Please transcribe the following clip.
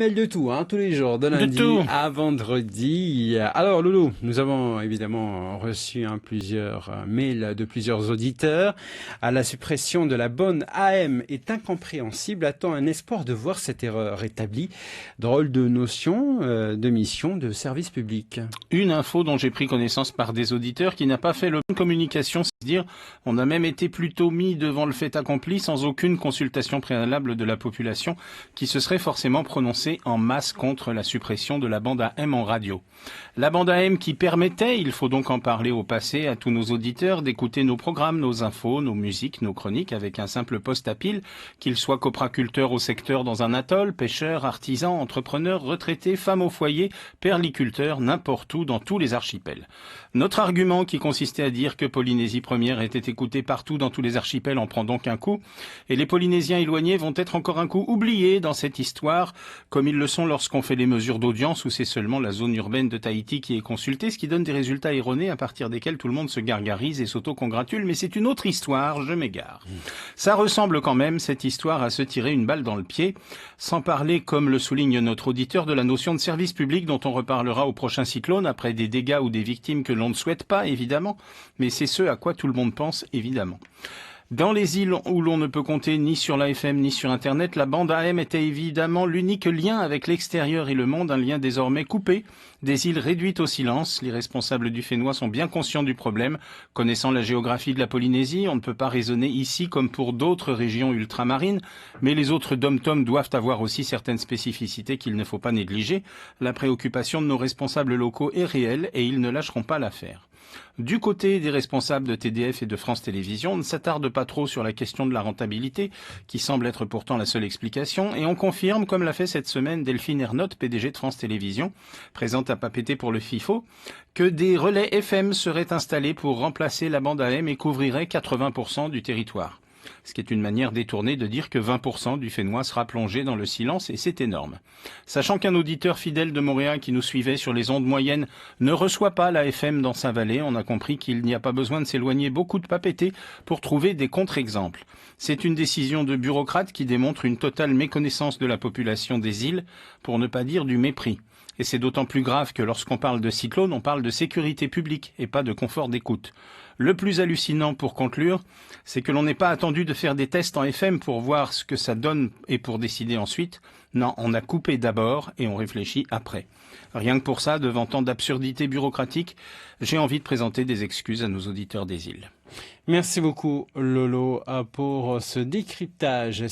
Mail de tout, tous les jours, de De lundi tout. à vendredi. Alors Loulou, nous avons évidemment reçu plusieurs mails de plusieurs auditeurs. À la suppression de la bande AM est incompréhensible. A-t-on un espoir de voir cette erreur rétablie? Drôle de notion de mission de service public. Une info dont j'ai pris connaissance par des auditeurs qui n'a pas fait le communication, c'est dire, on a même été plutôt mis devant le fait accompli sans aucune consultation préalable de la population qui se serait forcément prononcée en masse contre la suppression de la bande AM en radio. La bande AM qui permettait, il faut donc en parler au passé à tous nos auditeurs, d'écouter nos programmes, nos infos, nos musiques, nos chroniques avec un simple poste à pile, qu'ils soient copraculteurs au secteur dans un atoll, pêcheurs, artisans, entrepreneurs, retraités, femmes au foyer, perliculteurs, n'importe où dans tous les archipels. Notre argument qui consistait à dire que Polynésie première était écoutée partout dans tous les archipels en prend donc un coup, et les Polynésiens éloignés vont être encore un coup oubliés dans cette histoire, comme ils le sont lorsqu'on fait les mesures d'audience où c'est seulement la zone urbaine de Tahiti qui est consultée, ce qui donne des résultats erronés à partir desquels tout le monde se gargarise et s'auto-congratule, mais c'est une autre histoire, je m'égare. Ça ressemble quand même, cette histoire, à se tirer une balle dans le pied, sans parler, comme le souligne notre auditeur, de la notion de service public dont on reparlera au prochain cyclone, après des dégâts ou des victimes que l'on ne souhaite pas, évidemment, mais c'est ce à quoi tout le monde pense, évidemment. Dans les îles où l'on ne peut compter ni sur l'AFM ni sur Internet, la bande AM était évidemment l'unique lien avec l'extérieur et le monde, un lien désormais coupé, des îles réduites au silence. Les responsables du Fénois sont bien conscients du problème. Connaissant la géographie de la Polynésie, on ne peut pas raisonner ici comme pour d'autres régions ultramarines, mais les autres dom-toms doivent avoir aussi certaines spécificités qu'il ne faut pas négliger. La préoccupation de nos responsables locaux est réelle et ils ne lâcheront pas l'affaire. Du côté des responsables de TDF et de France Télévisions, on ne s'attarde pas trop sur la question de la rentabilité, qui semble être pourtant la seule explication, et on confirme, comme l'a fait cette semaine Delphine Ernotte, PDG de France Télévisions, présente à Papété pour le FIFO, que des relais FM seraient installés pour remplacer la bande AM et couvriraient 80% du territoire. Ce qui est une manière détournée de dire que 20% du Fénois sera plongé dans le silence, et c'est énorme. Sachant qu'un auditeur fidèle de Montréal qui nous suivait sur les ondes moyennes ne reçoit pas la FM dans sa vallée, on a compris qu'il n'y a pas besoin de s'éloigner beaucoup de Papété pour trouver des contre-exemples. C'est une décision de bureaucrate qui démontre une totale méconnaissance de la population des îles, pour ne pas dire du mépris. Et c'est d'autant plus grave que lorsqu'on parle de cyclone, on parle de sécurité publique et pas de confort d'écoute. Le plus hallucinant pour conclure, c'est que l'on n'est pas attendu de faire des tests en FM pour voir ce que ça donne et pour décider ensuite. Non, on a coupé d'abord et on réfléchit après. Rien que pour ça, devant tant d'absurdités bureaucratiques, j'ai envie de présenter des excuses à nos auditeurs des îles. Merci beaucoup Lolo pour ce décryptage.